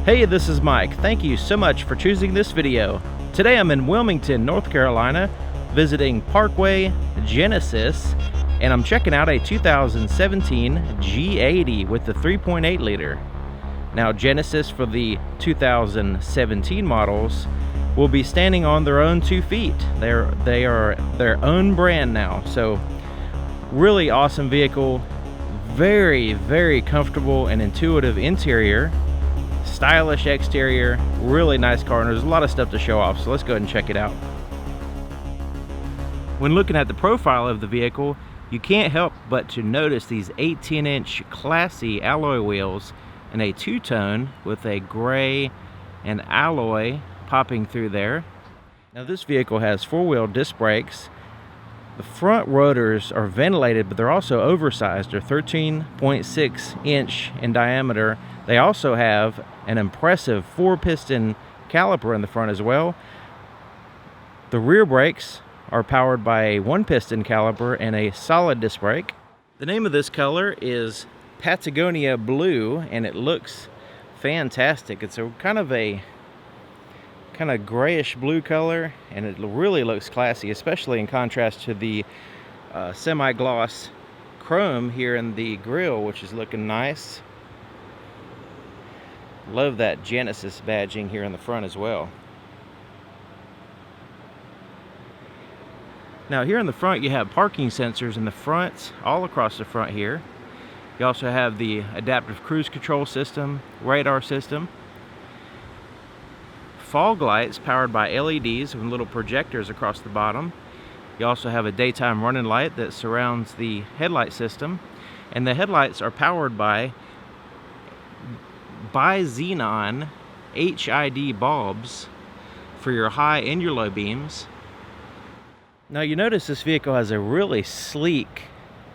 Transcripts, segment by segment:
Hey, this is Mike. Thank you so much for choosing this video. Today I'm in Wilmington, North Carolina, visiting Parkway Genesis, and I'm checking out a 2017 G80 with the 3.8 liter. Now Genesis, for the 2017 models, will be standing on their own 2 feet. They are their own brand now. So really awesome vehicle, very, very comfortable and intuitive interior. Stylish exterior, really nice car, and there's a lot of stuff to show off, so let's go ahead and check it out. When looking at the profile of the vehicle, you can't help but to notice these 18-inch classy alloy wheels in a two-tone with a gray and alloy popping through there. Now this vehicle has 4-wheel disc brakes. The front rotors are ventilated, but they're also oversized. They're 13.6 inch in diameter. They also have an impressive 4-piston caliper in the front as well. The rear brakes are powered by a 1-piston caliper and a solid disc brake. The name of this color is Patagonia Blue, and it looks fantastic. It's a kind of grayish blue color, and it really looks classy, especially in contrast to the semi-gloss chrome here in the grille, which is looking nice. Love that Genesis badging here in the front as well. Now here in the front you have parking sensors in the front, all across the front here. You also have the adaptive cruise control system, radar system, fog lights powered by LEDs with little projectors across the bottom. You also have a daytime running light that surrounds the headlight system, and the headlights are powered by bi-xenon HID bulbs for your high and your low beams. Now you notice this vehicle has a really sleek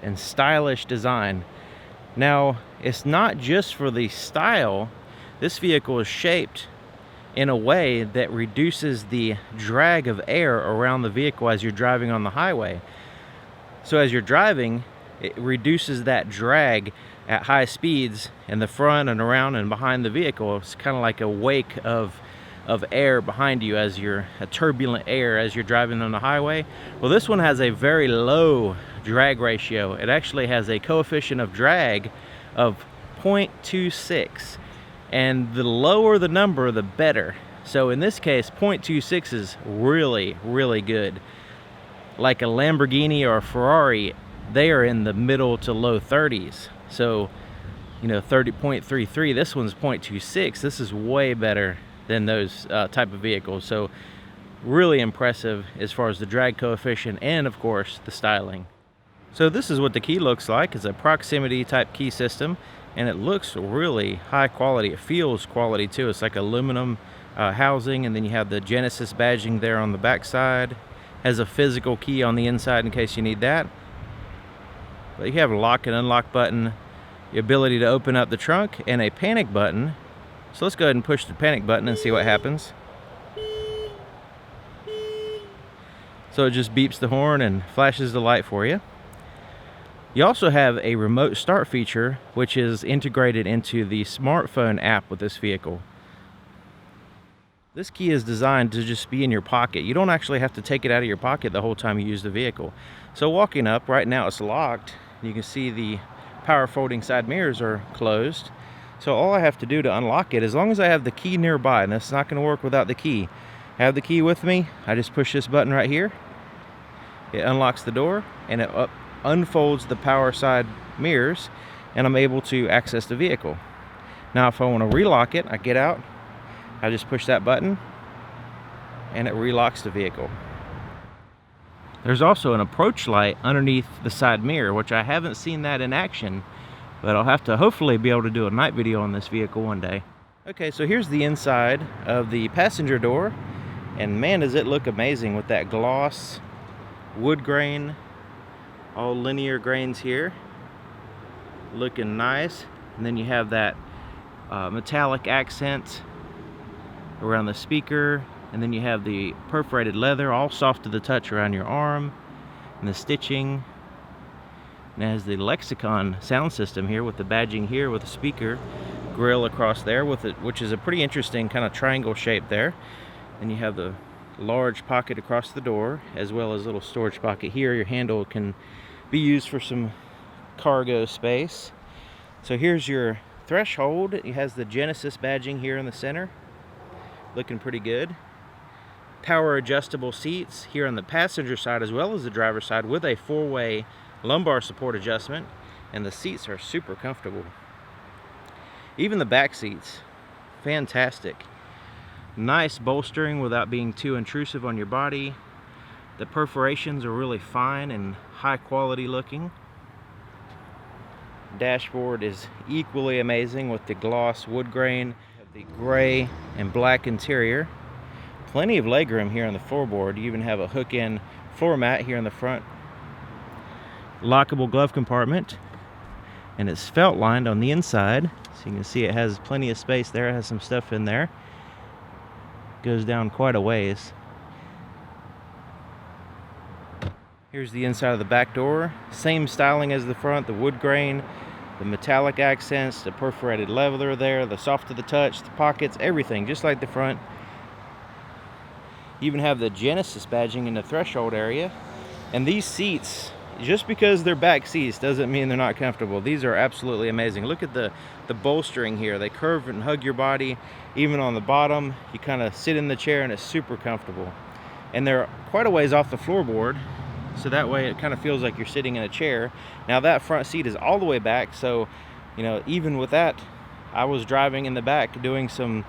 and stylish design. Now it's not just for the style. This vehicle is shaped in a way that reduces the drag of air around the vehicle as you're driving on the highway. So as you're driving, it reduces that drag at high speeds in the front and around and behind the vehicle. It's kind of like a wake of air behind you as you're a turbulent air as you're driving on the highway. Well, this one has a very low drag ratio. It actually has a coefficient of drag of 0.26, and the lower the number, the better. So in this case, 0.26 is really, really good. Like a Lamborghini or a Ferrari, they are in the middle to low 30s. So, 30.33, this one's 0.26. This is way better than those type of vehicles. So really impressive as far as the drag coefficient and of course the styling. So this is what the key looks like. It's a proximity type key system, and it looks really high quality. It feels quality too. It's like aluminum housing, and then you have the Genesis badging there on the back side. Has a physical key on the inside in case you need that. But you have a lock and unlock button, the ability to open up the trunk, and a panic button. So let's go ahead and push the panic button and see what happens. So it just beeps the horn and flashes the light for you. You also have a remote start feature, which is integrated into the smartphone app with this vehicle. This key is designed to just be in your pocket. You don't actually have to take it out of your pocket the whole time you use the vehicle. So walking up, right now it's locked. You can see the power folding side mirrors are closed. So all I have to do to unlock it, as long as I have the key nearby, and that's not going to work without the key. I have the key with me. I just push this button right here. It unlocks the door, and it unfolds the power side mirrors, and I'm able to access the vehicle. Now if I want to relock it, I get out, I just push that button, and it relocks the vehicle. There's also an approach light underneath the side mirror, which I haven't seen that in action, but I'll have to hopefully be able to do a night video on this vehicle one day. Okay, so here's the inside of the passenger door, and man, does it look amazing with that gloss wood grain, all linear grains here, looking nice. And then you have that metallic accent around the speaker, and then you have the perforated leather, all soft to the touch around your arm, and the stitching. And it has the Lexicon sound system here with the badging here with the speaker. grill across there with it, which is a pretty interesting kind of triangle shape there. And you have the large pocket across the door, as well as a little storage pocket here. Your handle can be used for some cargo space. So here's your threshold. It has the Genesis badging here in the center, looking pretty good. Power adjustable seats here on the passenger side as well as the driver's side, with a 4-way lumbar support adjustment, and the seats are super comfortable. Even the back seats, fantastic. Nice bolstering without being too intrusive on your body. The perforations are really fine and high quality looking. Dashboard is equally amazing with the gloss wood grain, the gray and black interior. Plenty of legroom here on the floorboard. You even have a hook-in floor mat here in the front. Lockable glove compartment, and it's felt lined on the inside, so you can see it has plenty of space there. It has some stuff in there. Goes down quite a ways. Here's the inside of the back door. Same styling as the front, the wood grain, the metallic accents, the perforated leather there, the soft to the touch, the pockets, everything just like the front. You even have the Genesis badging in the threshold area. And these seats, just because they're back seats doesn't mean they're not comfortable. These are absolutely amazing. Look at the bolstering here. They curve and hug your body. Even on the bottom, you kind of sit in the chair and it's super comfortable. And they're quite a ways off the floorboard, so that way it kind of feels like you're sitting in a chair. Now that front seat is all the way back, so you know, even with that, I was driving in the back doing some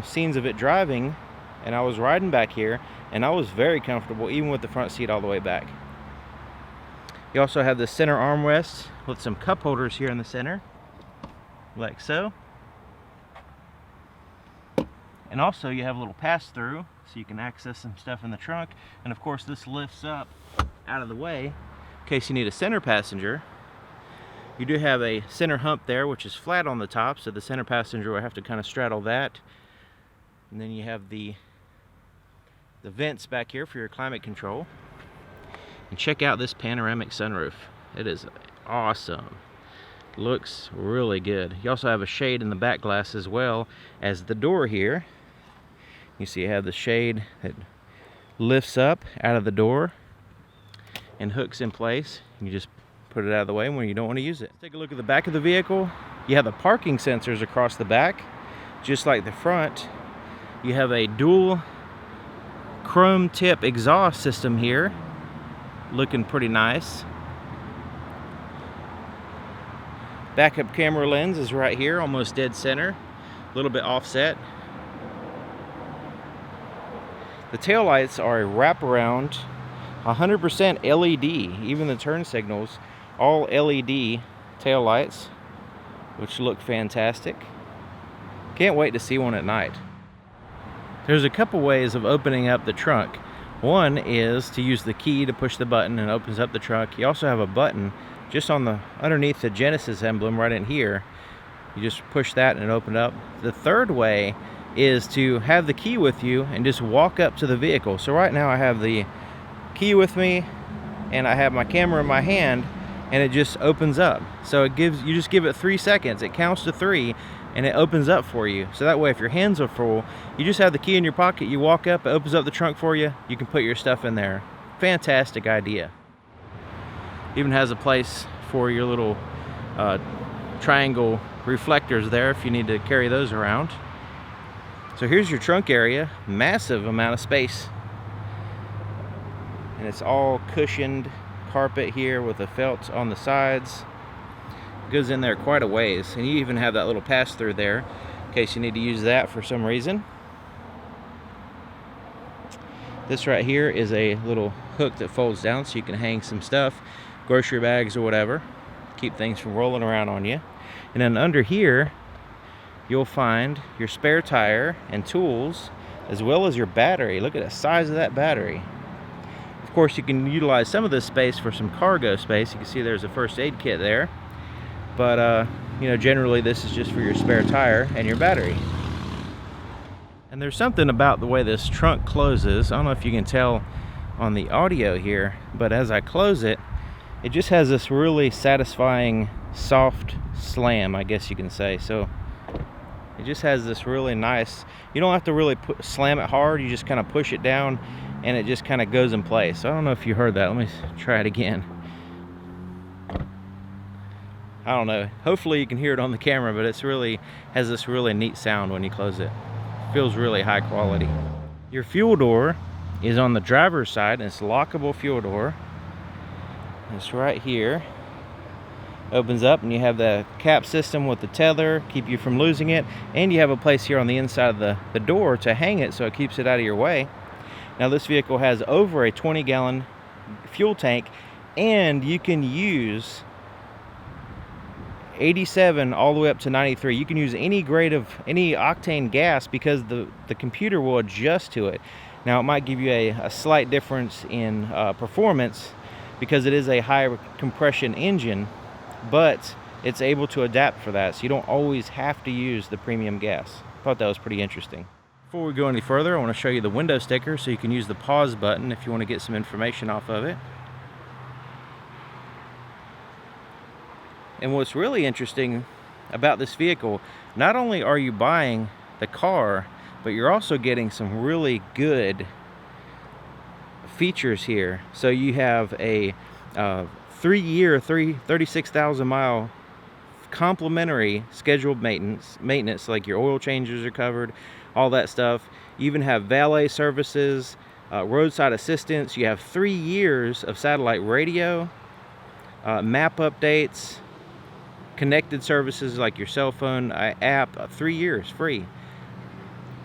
scenes of it driving, and I was riding back here, and I was very comfortable even with the front seat all the way back. You also have the center armrest with some cup holders here in the center, like so. And also you have a little pass-through, so you can access some stuff in the trunk. And of course this lifts up out of the way in case you need a center passenger. You do have a center hump there, which is flat on the top, so the center passenger will have to kind of straddle that. And then you have the vents back here for your climate control. And check out this panoramic sunroof. It is awesome. Looks really good. You also have a shade in the back glass as well as the door here. You see you have the shade that lifts up out of the door and hooks in place. You just put it out of the way when you don't want to use it. Let's take a look at the back of the vehicle. You have the parking sensors across the back, just like the front. You have a dual chrome tip exhaust system here, looking pretty nice. Backup camera lens is right here, almost dead center, a little bit offset. The taillights are a wraparound, 100% LED, even the turn signals, all LED taillights, which look fantastic. Can't wait to see one at night. There's a couple ways of opening up the trunk. One is to use the key to push the button and it opens up the trunk. You also have a button just on the underneath the Genesis emblem right in here. You just push that and it opens up. The third way is to have the key with you and just walk up to the vehicle. So right now I have the key with me and I have my camera in my hand and it just opens up. So it gives, you just give it 3 seconds. It counts to 3 and it opens up for you. So that way if your hands are full, you just have the key in your pocket, you walk up, it opens up the trunk for you, you can put your stuff in there. Fantastic idea. Even has a place for your little triangle reflectors there if you need to carry those around. So here's your trunk area, massive amount of space. And it's all cushioned carpet here with the felt on the sides. Goes in there quite a ways, and you even have that little pass-through there in case you need to use that for some reason. This right here is a little hook that folds down so you can hang some stuff, grocery bags or whatever, keep things from rolling around on you. And then under here you'll find your spare tire and tools, as well as your battery. Look at the size of that battery. Of course you can utilize some of this space for some cargo space. You can see there's a first aid kit there. But you know, generally this is just for your spare tire and your battery. And there's something about the way this trunk closes. I don't know if you can tell on the audio here, but as I close it, it just has this really satisfying soft slam, I guess you can say. So It just has this really nice, you don't have to really slam it hard, you just kind of push it down and it just kind of goes in place. So I don't know if you heard that. Let me try it again. I don't know, hopefully you can hear it on the camera, but it's really has this really neat sound when you close it. Feels really high quality. Your fuel door is on the driver's side, and it's a lockable fuel door. It's right here. Opens up and you have the cap system with the tether, keep you from losing it, and you have a place here on the inside of the door to hang it so it keeps it out of your way. Now this vehicle has over a 20-gallon fuel tank, and you can use 87 all the way up to 93. You can use any grade of any octane gas because the computer will adjust to it. Now it might give you a slight difference in performance because it is a high compression engine, but it's able to adapt for that, so you don't always have to use the premium gas. Thought that was pretty interesting. Before we go any further, I want to show you the window sticker so you can use the pause button if you want to get some information off of it. And what's really interesting about this vehicle, not only are you buying the car, but you're also getting some really good features here. So you have a 3-year, 36,000 mile complimentary scheduled maintenance, like your oil changes are covered, all that stuff. You even have valet services, roadside assistance. You have 3 years of satellite radio, map updates, connected services like your cell phone app, 3 years free.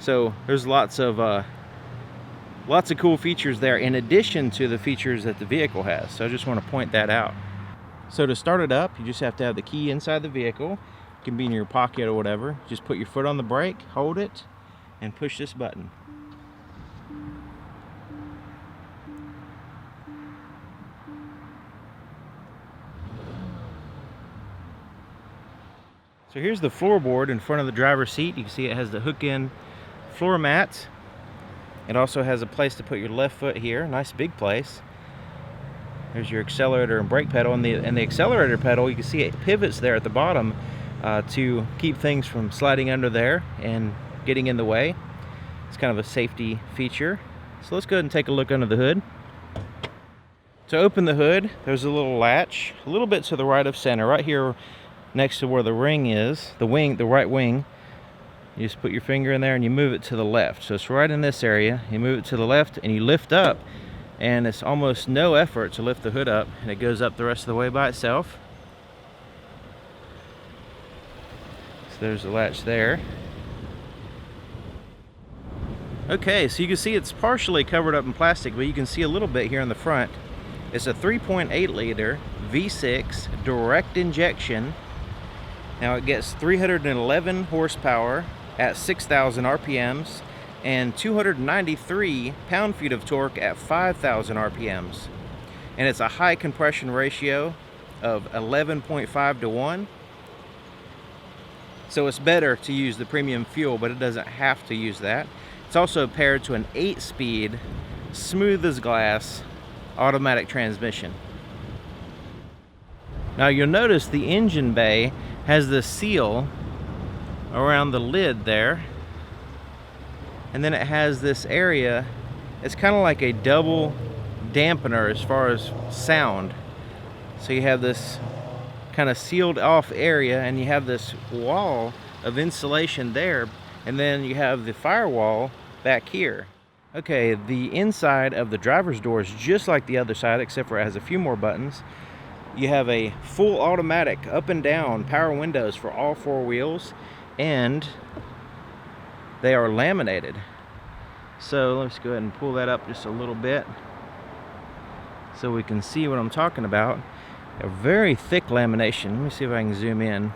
So there's lots of cool features there in addition to the features that the vehicle has. So I just want to point that out. So to start it up, you just have to have the key inside the vehicle. It can be in your pocket or whatever. Just put your foot on the brake, hold it, and push this button. So here's the floorboard in front of the driver's seat. You can see it has the hook-in floor mats. It also has a place to put your left foot here, nice big place. There's your accelerator and brake pedal, and the accelerator pedal, you can see it pivots there at the bottom to keep things from sliding under there and getting in the way. It's kind of a safety feature. So let's go ahead and take a look under the hood. To open the hood, there's a little latch, a little bit to the right of center, right here next to where the ring is, the right wing. You just put your finger in there and you move it to the left. So it's right in this area. You move it to the left and you lift up, and it's almost no effort to lift the hood up, and it goes up the rest of the way by itself. So there's the latch there. Okay, so you can see it's partially covered up in plastic, but you can see a little bit here in the front. It's a 3.8 liter V6 direct injection. Now it gets 311 horsepower at 6,000 RPMs and 293 pound-feet of torque at 5,000 RPMs. And it's a high compression ratio of 11.5 to 1. So it's better to use the premium fuel, but it doesn't have to use that. It's also paired to an 8-speed, smooth as glass, automatic transmission. Now you'll notice the engine bay has the seal around the lid there, and then it has this area. It's kind of like a double dampener as far as sound. So you have this kind of sealed off area, and you have this wall of insulation there, and then you have the firewall back here. Okay, the inside of the driver's door is just like the other side, except for it has a few more buttons. You have a full automatic up and down power windows for all 4 wheels, and they are laminated. So let's go ahead and pull that up just a little bit so we can see what I'm talking about. A very thick lamination. Let me see if I can zoom in.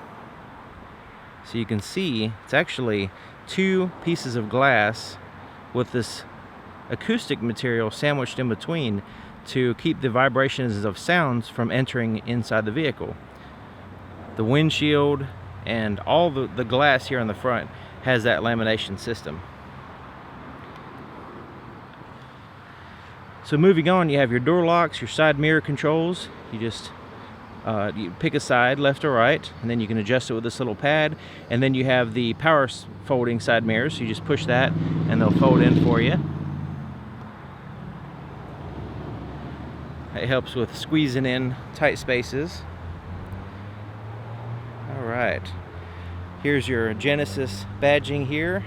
So you can see it's actually 2 pieces of glass with this acoustic material sandwiched in between to keep the vibrations of sounds from entering inside the vehicle. The windshield and all the glass here on the front has that lamination system. So moving on, you have your door locks, your side mirror controls. You just You pick a side, left or right, and then you can adjust it with this little pad. And then you have the power folding side mirrors. So you just push that and they'll fold in for you. It helps with squeezing in tight spaces. All right, here's your Genesis badging here.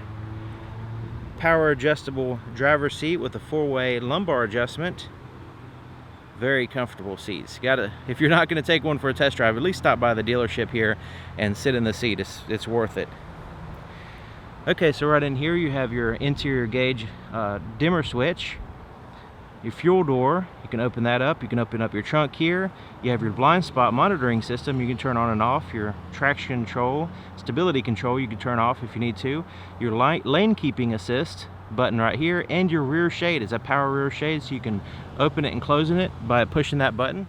Power adjustable driver's seat with a 4-way lumbar adjustment. Very comfortable seats. If you're not going to take one for a test drive, at least stop by the dealership here and sit in the seat. It's worth it. Okay, so right in here you have your interior gauge dimmer switch, your fuel door. You can open that up. You can open up your trunk here. You have your blind spot monitoring system. You can turn on and off. Your traction control, stability control, you can turn off if you need to. Your lane keeping assist button right here, and your rear shade is a power rear shade, so you can open it and closing it by pushing that button.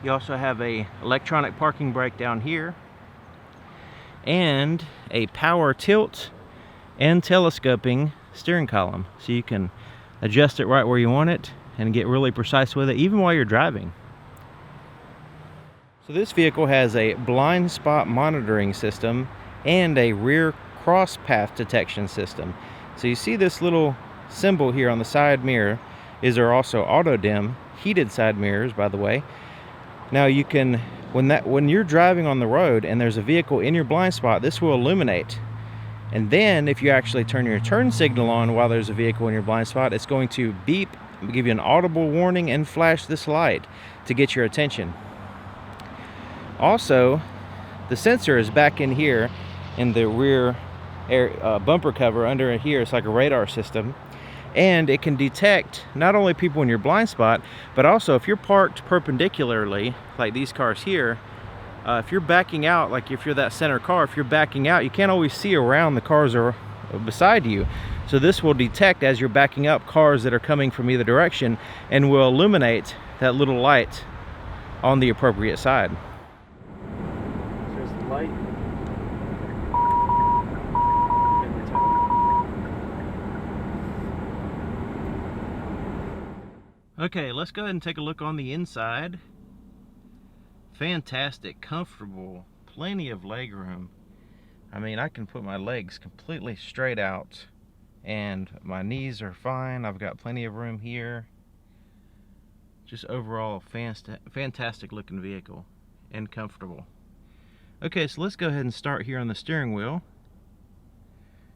You also have a electronic parking brake down here, and a power tilt and telescoping steering column, so you can adjust it right where you want it and get really precise with it even while you're driving. So this vehicle has a blind spot monitoring system and a rear cross path detection system. So you see this little symbol here on the side mirror. These are also auto dim heated side mirrors, by the way. Now you can, when you're driving on the road and there's a vehicle in your blind spot, this will illuminate. And then if you actually turn your turn signal on while there's a vehicle in your blind spot, it's going to beep, give you an audible warning, and flash this light to get your attention. Also, the sensor is back in here in the rear bumper cover under here. It's like a radar system. And it can detect not only people in your blind spot, but also if you're parked perpendicularly, like these cars here, if you're backing out, like if you're that center car, if you're backing out, you can't always see around the cars are beside you. So this will detect as you're backing up cars that are coming from either direction and will illuminate that little light on the appropriate side. There's the light. Okay, let's go ahead and take a look on the inside. Fantastic, comfortable, plenty of leg room. I mean, I can put my legs completely straight out and my knees are fine. I've got plenty of room here. Just overall fantastic looking vehicle and comfortable. Okay, so let's go ahead and start here on the steering wheel.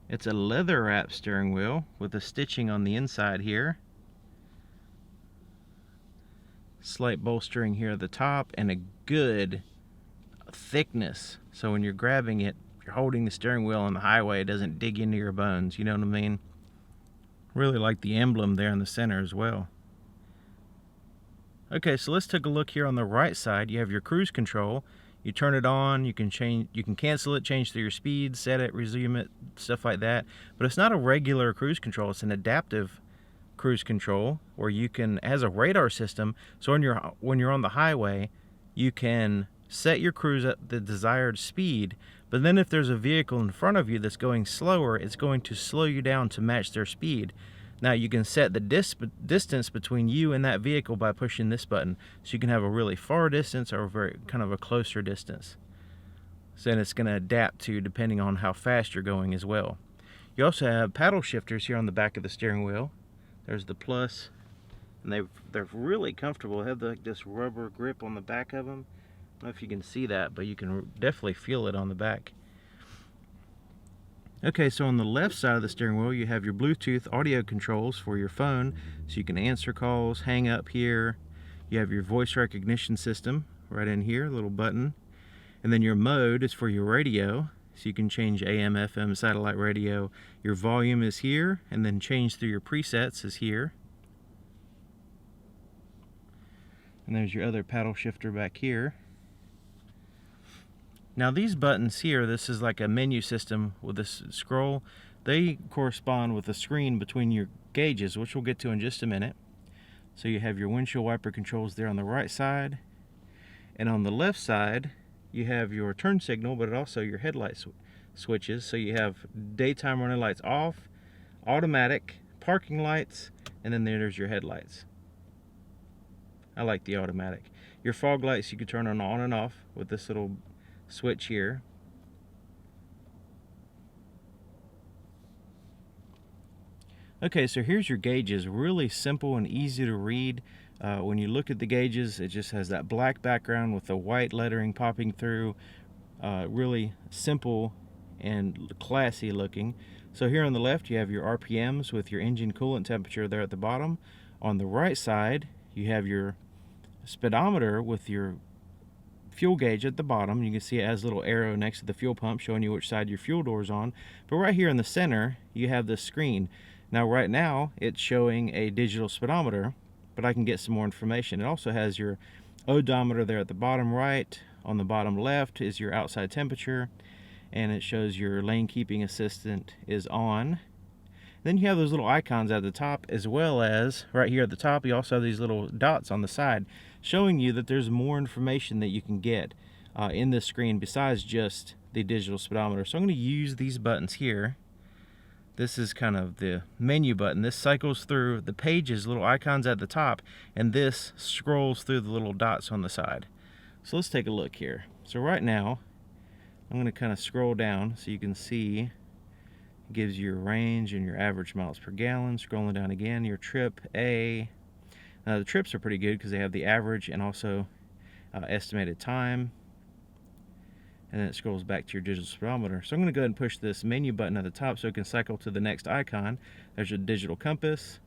It's a leather wrap steering wheel with the stitching on the inside here. Slight bolstering here at the top and a good thickness, so when you're grabbing it, you're holding the steering wheel on the highway, it doesn't dig into your bones, you know what I mean? Really like the emblem there in the center as well. Okay, so let's take a look here on the right side. You have your cruise control. You turn it on, you can cancel it, change through your speed, set it, resume it, stuff like that. But it's not a regular cruise control, it's an adaptive cruise control where you can, has a radar system, so when you're on the highway, you can set your cruise at the desired speed, but then if there's a vehicle in front of you that's going slower, it's going to slow you down to match their speed. Now you can set the distance between you and that vehicle by pushing this button, so you can have a really far distance or a very kind of a closer distance. So then it's going to adapt to depending on how fast you're going as well. You also have paddle shifters here on the back of the steering wheel. There's the plus, and they're really comfortable. They have this rubber grip on the back of them. I don't know if you can see that, but you can definitely feel it on the back. Okay, so on the left side of the steering wheel, you have your Bluetooth audio controls for your phone, so you can answer calls, hang up here. You have your voice recognition system right in here, a little button. And then your mode is for your radio, so you can change AM, FM, satellite radio. Your volume is here, and then change through your presets is here. And there's your other paddle shifter back here. Now these buttons here, this is like a menu system with this scroll. They correspond with the screen between your gauges, which we'll get to in just a minute. So you have your windshield wiper controls there on the right side. And on the left side, you have your turn signal, but also your headlight switches. So you have daytime running lights off, automatic, parking lights, and then there's your headlights. I like the automatic. Your fog lights you can turn on and off with this little switch here. Okay, so here's your gauges. Really simple and easy to read. When you look at the gauges, it just has that black background with the white lettering popping through. Really simple and classy looking. So here on the left you have your RPMs with your engine coolant temperature there at the bottom. On the right side you have your speedometer with your fuel gauge at the bottom. You can see it has a little arrow next to the fuel pump showing you which side your fuel door is on. But right here in the center you have this screen. Now right now it's showing a digital speedometer, but I can get some more information. It also has your odometer there at the bottom right. On the bottom left is your outside temperature, and it shows your lane keeping assistant is on. Then you have those little icons at the top, as well as right here at the top you also have these little dots on the side showing you that there's more information that you can get in this screen besides just the digital speedometer. So I'm going to use these buttons here. This is kind of the menu button. This cycles through the pages, little icons at the top, and this scrolls through the little dots on the side. So let's take a look here. So right now, I'm going to kind of scroll down so you can see. It gives you your range and your average miles per gallon. Scrolling down again, your trip A. Now the trips are pretty good because they have the average and also estimated time. And then it scrolls back to your digital speedometer. So I'm going to go ahead and push this menu button at the top so it can cycle to the next icon. There's your digital compass.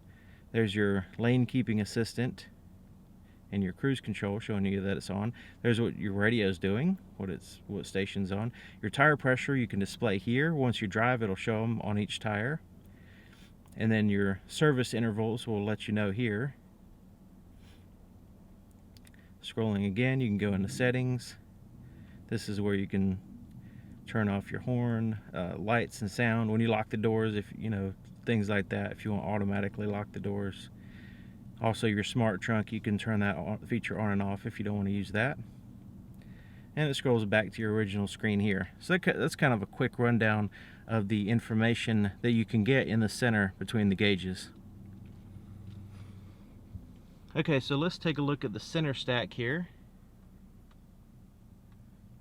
There's your lane keeping assistant and your cruise control showing you that it's on. There's what your radio is doing, what station's on. Your tire pressure you can display here. Once you drive, it'll show them on each tire. And then your service intervals will let you know here. Scrolling again, you can go into settings. This is where you can turn off your horn, lights and sound when you lock the doors, if you know, things like that, if you want to automatically lock the doors. Also your smart trunk, you can turn that feature on and off if you don't want to use that. And it scrolls back to your original screen here. So that's kind of a quick rundown of the information that you can get in the center between the gauges. Okay, so let's take a look at the center stack here.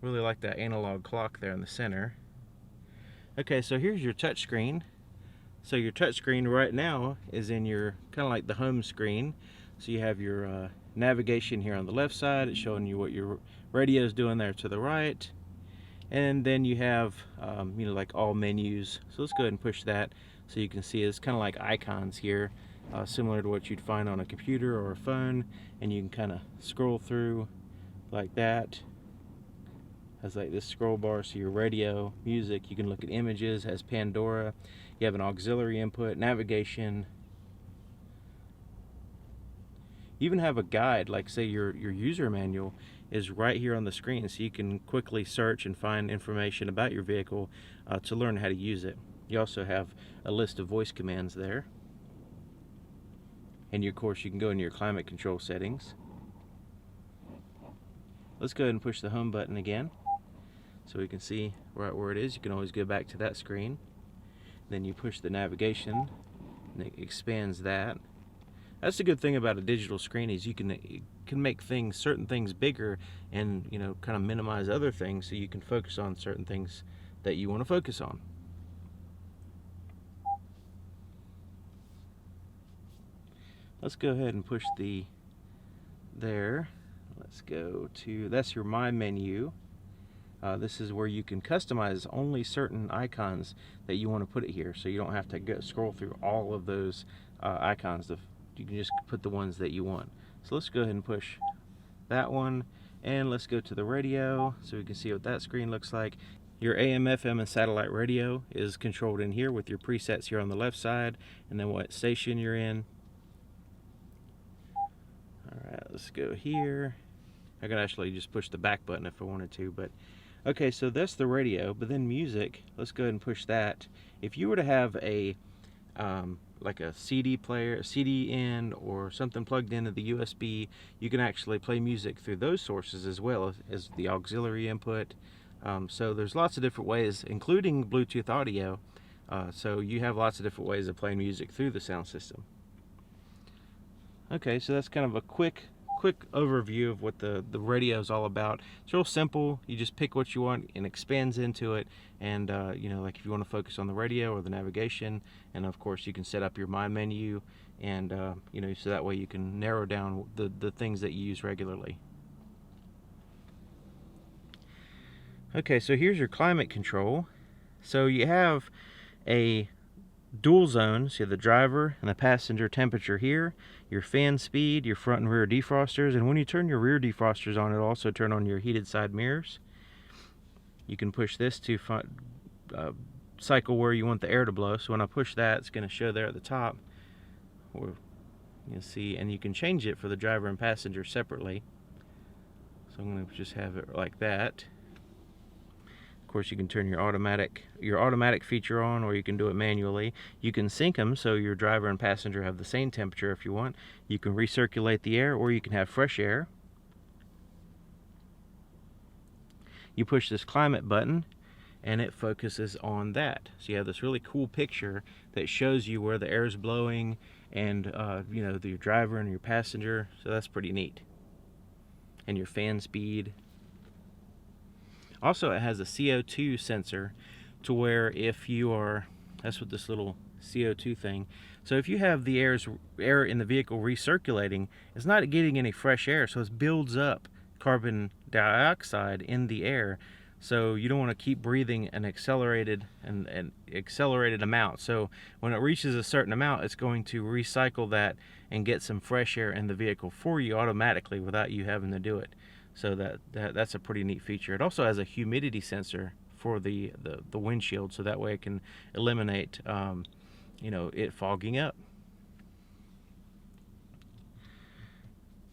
Really like that analog clock there in the center. Okay, so here's your touch screen. So your touch screen right now is in your kind of like the home screen. So you have your navigation here on the left side. It's showing you what your radio is doing there to the right. And then you have you know, like all menus. So let's go ahead and push that so you can see it's kind of like icons here, similar to what you'd find on a computer or a phone. And you can kind of scroll through like that. Has like this scroll bar, so your radio, music, you can look at images, has Pandora, you have an auxiliary input, navigation. You even have a guide, like say your user manual is right here on the screen, so you can quickly search and find information about your vehicle to learn how to use it. You also have a list of voice commands there. And of course you can go into your climate control settings. Let's go ahead and push the home button again, so we can see right where it is. You can always go back to that screen. Then you push the navigation, and it expands that. That's the good thing about a digital screen, is you can make certain things bigger, and you know, kind of minimize other things, so you can focus on certain things that you want to focus on. Let's go ahead and push there. Let's go to, that's your My menu. This is where you can customize only certain icons that you want to put it here, so you don't have to scroll through all of those icons. You can just put the ones that you want. So let's go ahead and push that one, and let's go to the radio so we can see what that screen looks like. Your AM, FM, and satellite radio is controlled in here with your presets here on the left side, and then what station you're in. Alright, let's go here. I could actually just push the back button if I wanted to, but okay, so that's the radio. But then music, let's go ahead and push that. If you were to have a like a CD player, a CD in, or something plugged into the USB, you can actually play music through those sources as well as the auxiliary input. So there's lots of different ways, including Bluetooth audio. So you have lots of different ways of playing music through the sound system. Okay, so that's kind of a quick overview of what the radio is all about. It's real simple. You just pick what you want and expands into it. And you know, like if you want to focus on the radio or the navigation, and of course you can set up your My Menu, and you know, so that way you can narrow down the things that you use regularly. Okay, so here's your climate control. So you have a dual zone, so you have the driver and the passenger temperature here, your fan speed, your front and rear defrosters, and when you turn your rear defrosters on, it'll also turn on your heated side mirrors. You can push this to cycle where you want the air to blow. So when I push that, it's going to show there at the top, or you'll see, and you can change it for the driver and passenger separately. So I'm going to just have it like that. Of course, you can turn your automatic feature on, or you can do it manually. You can sync them so your driver and passenger have the same temperature if you want. You can recirculate the air, or you can have fresh air. You push this climate button and it focuses on that. So you have this really cool picture that shows you where the air is blowing, and you know, your driver and your passenger. So that's pretty neat. And your fan speed. Also, it has a CO2 sensor, to where if you are, that's what this little CO2 thing. So if you have the air in the vehicle recirculating, it's not getting any fresh air, so it builds up carbon dioxide in the air. So you don't want to keep breathing an accelerated amount. So when it reaches a certain amount, it's going to recycle that and get some fresh air in the vehicle for you automatically without you having to do it. So that's a pretty neat feature. It also has a humidity sensor for the windshield, so that way it can eliminate you know, it fogging up.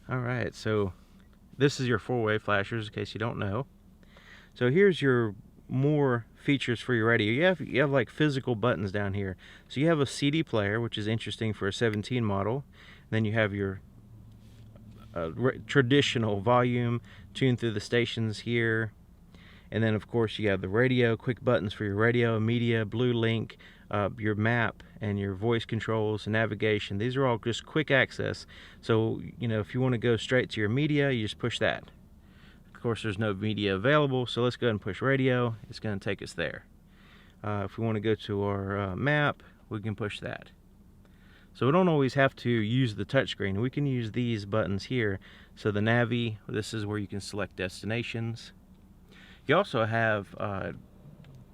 All right, so this is your four-way flashers, in case you don't know. So here's your more features for your radio. You have like physical buttons down here. So you have a CD player, which is interesting for a 17 model. Then you have your traditional volume, tune through the stations here. And then of course you have the radio, quick buttons for your radio, media, blue link, your map, and your voice controls and navigation. These are all just quick access. So, you know, if you want to go straight to your media, you just push that. Of course, there's no media available, so let's go ahead and push radio. It's going to take us there. If we want to go to our map, we can push that. So we don't always have to use the touchscreen. We can use these buttons here. So the Navi, this is where you can select destinations. You also have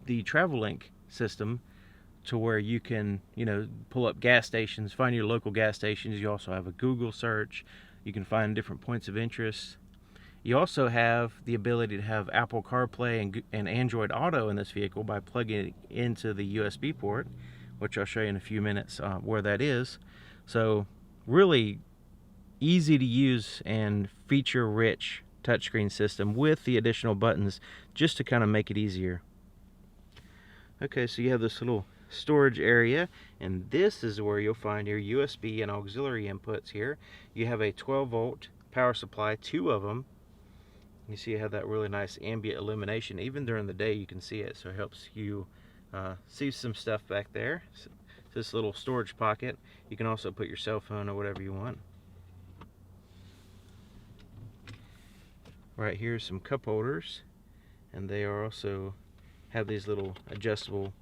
the TravelLink system, to where you can, you know, pull up gas stations, find your local gas stations. You also have a Google search. You can find different points of interest. You also have the ability to have Apple CarPlay and Android Auto in this vehicle by plugging it into the USB port, which I'll show you in a few minutes where that is. So really easy to use and feature-rich touchscreen system with the additional buttons, just to kind of make it easier. Okay, so you have this little storage area, and this is where you'll find your USB and auxiliary inputs here. You have a 12-volt power supply, 2 of them. You see you have that really nice ambient illumination. Even during the day you can see it, so it helps you see some stuff back there. So this little storage pocket, you can also put your cell phone or whatever you want. Right here are some cup holders, and they are also have these little adjustable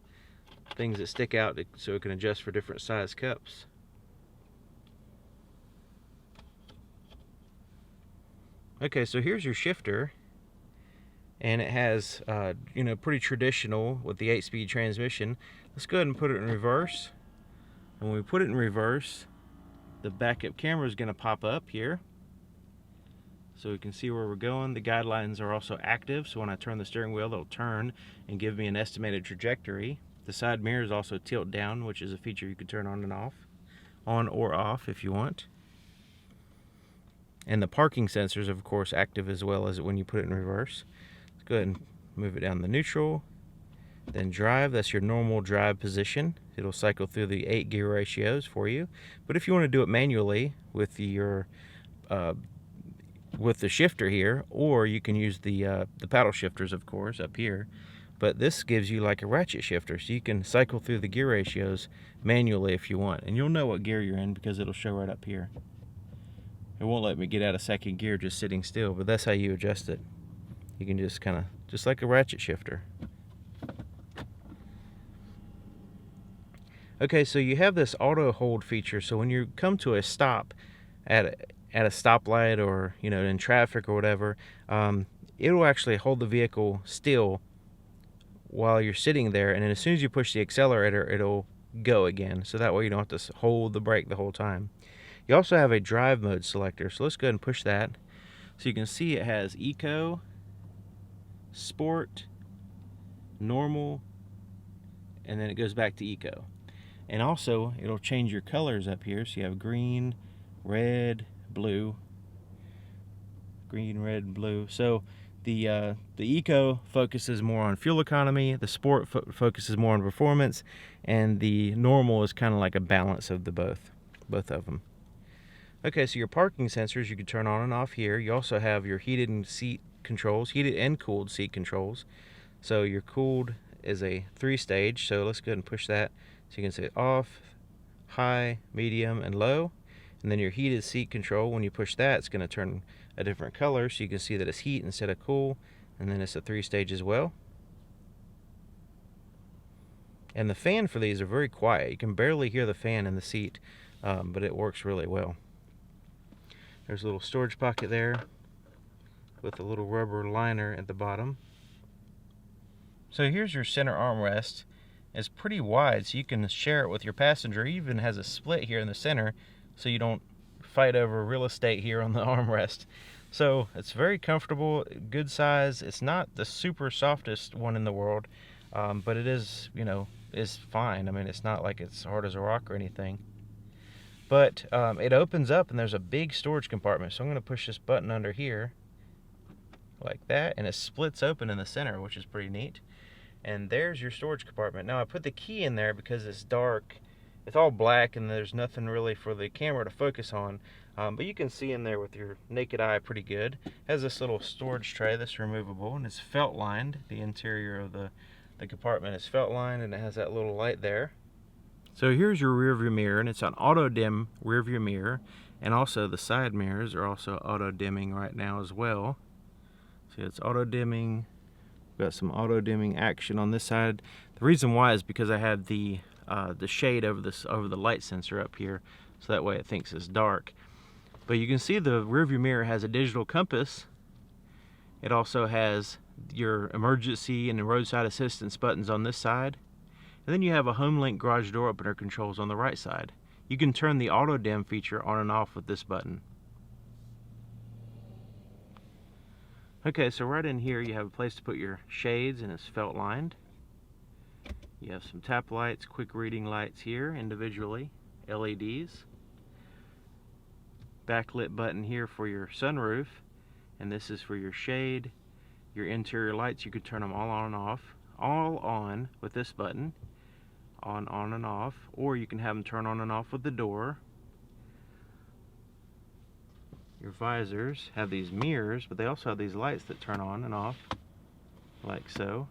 things that stick out so it can adjust for different size cups. Okay, so here's your shifter, and it has you know, pretty traditional with the 8-speed transmission. Let's go ahead and put it in reverse. And when we put it in reverse, the backup camera is going to pop up here, so we can see where we're going. The guidelines are also active, so when I turn the steering wheel, they'll turn and give me an estimated trajectory. The side mirrors also tilt down, which is a feature you can turn on and off, on or off if you want. And the parking sensors, of course, active as well as when you put it in reverse. Let's go ahead and move it down the neutral. Then drive, that's your normal drive position. It'll cycle through the 8 gear ratios for you. But if you want to do it manually with your with the shifter here, or you can use the paddle shifters, of course, up here. But this gives you like a ratchet shifter, so you can cycle through the gear ratios manually if you want. And you'll know what gear you're in because it'll show right up here. It won't let me get out of second gear just sitting still, but that's how you adjust it. You can just kind of, just like a ratchet shifter. Okay, so you have this auto hold feature, so when you come to a stop at a stoplight, or in traffic or whatever, it'll actually hold the vehicle still while you're sitting there, and then as soon as you push the accelerator, it'll go again, so that way you don't have to hold the brake the whole time. You also have a drive mode selector, so let's go ahead and push that. So you can see it has Eco, Sport, Normal, and then it goes back to Eco. And also it'll change your colors up here, so you have green, red, blue, green, red, blue. So the Eco focuses more on fuel economy, the Sport focuses more on performance, and the Normal is kind of like a balance of the both of them. Okay, so your parking sensors you can turn on and off here. You also have your heated and cooled seat controls. So your cooled is a 3-stage, so let's go ahead and push that. So you can say off, high, medium, and low. And then your heated seat control, when you push that, it's going to turn a different color, so you can see that it's heat instead of cool. And then it's a 3-stage as well. And the fan for these are very quiet. You can barely hear the fan in the seat, but it works really well. There's a little storage pocket there with a little rubber liner at the bottom. So here's your center armrest. It's pretty wide, so you can share it with your passenger. It even has a split here in the center, so you don't fight over real estate here on the armrest. So it's very comfortable, good size. It's not the super softest one in the world, but it is, is fine. I mean, it's not like it's hard as a rock or anything. But it opens up and there's a big storage compartment. So I'm going to push this button under here like that, and it splits open in the center, which is pretty neat. And there's your storage compartment. Now I put the key in there because it's dark. It's all black and there's nothing really for the camera to focus on. But you can see in there with your naked eye pretty good. It has this little storage tray that's removable, and it's felt lined. The interior of the compartment is felt lined, and it has that little light there. So here's your rear view mirror, and it's an auto dim rear view mirror, and also the side mirrors are also auto dimming right now as well. See, it's auto dimming. Got some auto dimming action on this side. The reason why is because I had the shade over the light sensor up here, so that way it thinks it's dark. But you can see the rear view mirror has a digital compass. It also has your emergency and roadside assistance buttons on this side. And then you have a HomeLink garage door opener controls on the right side. You can turn the auto dim feature on and off with this button. Okay, so right in here you have a place to put your shades, and it's felt lined. You have some tap lights, quick reading lights here individually, LEDs. Backlit button here for your sunroof, and this is for your shade. Your interior lights, you could turn them all on and off, all on with this button, on and off, or you can have them turn on and off with the door. Your visors have these mirrors, but they also have these lights that turn on and off, like so.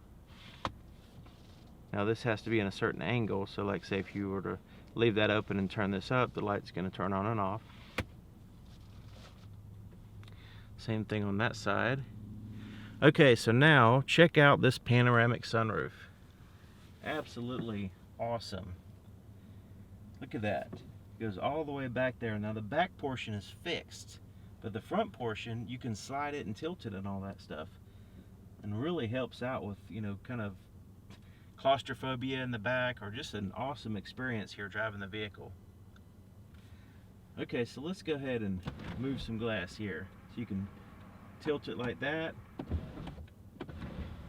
Now this has to be in a certain angle, so like say if you were to leave that open and turn this up, the light's going to turn on and off. Same thing on that side. Okay, so now check out this panoramic sunroof. Absolutely awesome. Look at that. It goes all the way back there. Now the back portion is fixed, but the front portion, you can slide it and tilt it and all that stuff. And really helps out with, kind of claustrophobia in the back, or just an awesome experience here driving the vehicle. Okay, so let's go ahead and move some glass here. So you can tilt it like that,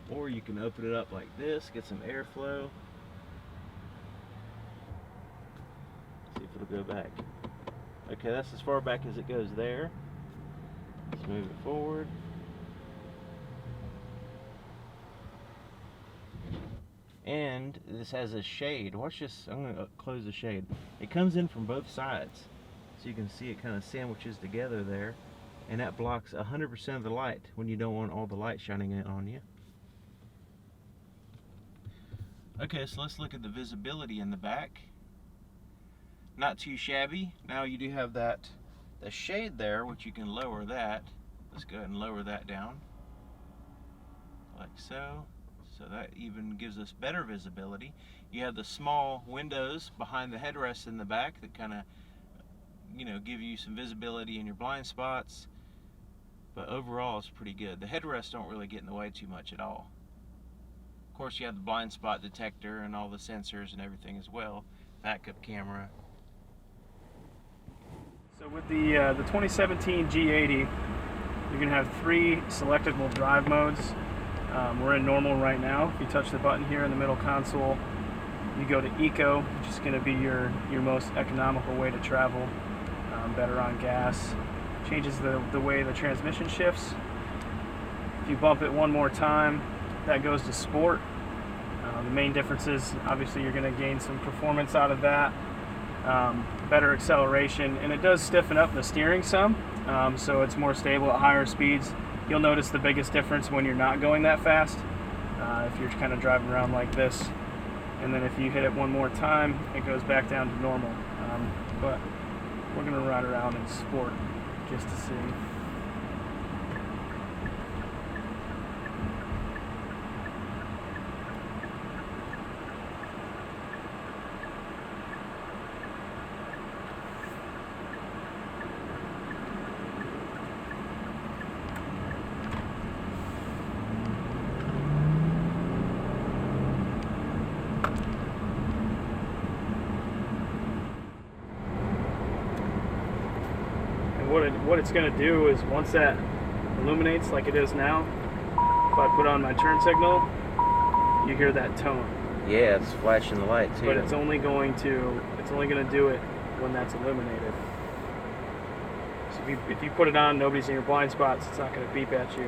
or you can open it up like this, get some airflow. See if it'll go back. Okay, that's as far back as it goes there. Let's move it forward. And this has a shade. Watch this. I'm going to close the shade. It comes in from both sides. So you can see it kind of sandwiches together there. And that blocks 100% of the light when you don't want all the light shining in on you. Okay, so let's look at the visibility in the back. Not too shabby. Now you do have the shade there, which you can lower that. Let's go ahead and lower that down. Like so. So that even gives us better visibility. You have the small windows behind the headrest in the back that kind of, you know, give you some visibility in your blind spots. But overall, it's pretty good. The headrests don't really get in the way too much at all. Of course, you have the blind spot detector and all the sensors and everything as well. Backup camera. So with the 2017 G80, you can have 3 selectable drive modes. We're in normal right now. If you touch the button here in the middle console, you go to Eco, which is going to be your most economical way to travel, better on gas. Changes the way the transmission shifts. If you bump it one more time, that goes to Sport. The main difference is obviously you're going to gain some performance out of that, better acceleration, and it does stiffen up the steering some, so it's more stable at higher speeds. You'll notice the biggest difference when you're not going that fast, if you're kind of driving around like this. And then if you hit it one more time, it goes back down to normal. But we're going to ride around in Sport just to see. What it's going to do is once that illuminates like it is now, if I put on my turn signal, you hear that tone. Yeah, it's flashing the light too. But it's only going to do it when that's illuminated. So if you put it on, nobody's in your blind spots, it's not going to beep at you.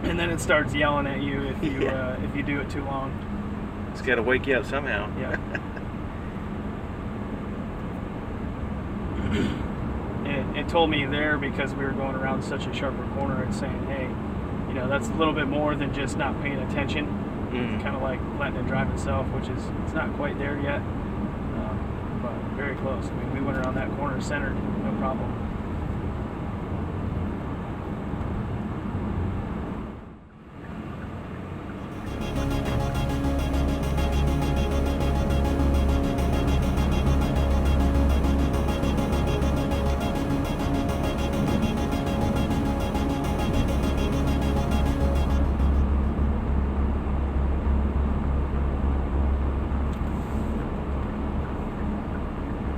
And then it starts yelling at you if you do it too long. It's got to wake you up somehow. Yeah. It told me there, because we were going around such a sharper corner, it's saying, hey, you know, that's a little bit more than just not paying attention. It's kind of like letting it drive itself, which is, it's not quite there yet, but very close. I mean, we went around that corner centered, no problem.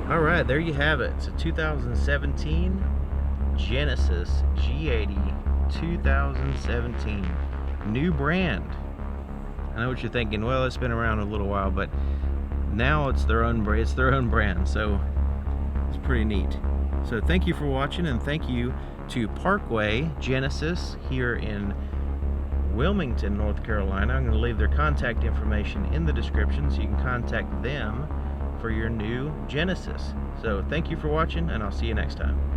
All right, there you have it. It's a 2017 Genesis G80 2017. New brand. I know what you're thinking. Well, it's been around a little while, but now it's their own brand, so it's pretty neat. So thank you for watching, and thank you to Parkway Genesis here in Wilmington, North Carolina. I'm going to leave their contact information in the description so you can contact them for your new Genesis. So thank you for watching, and I'll see you next time.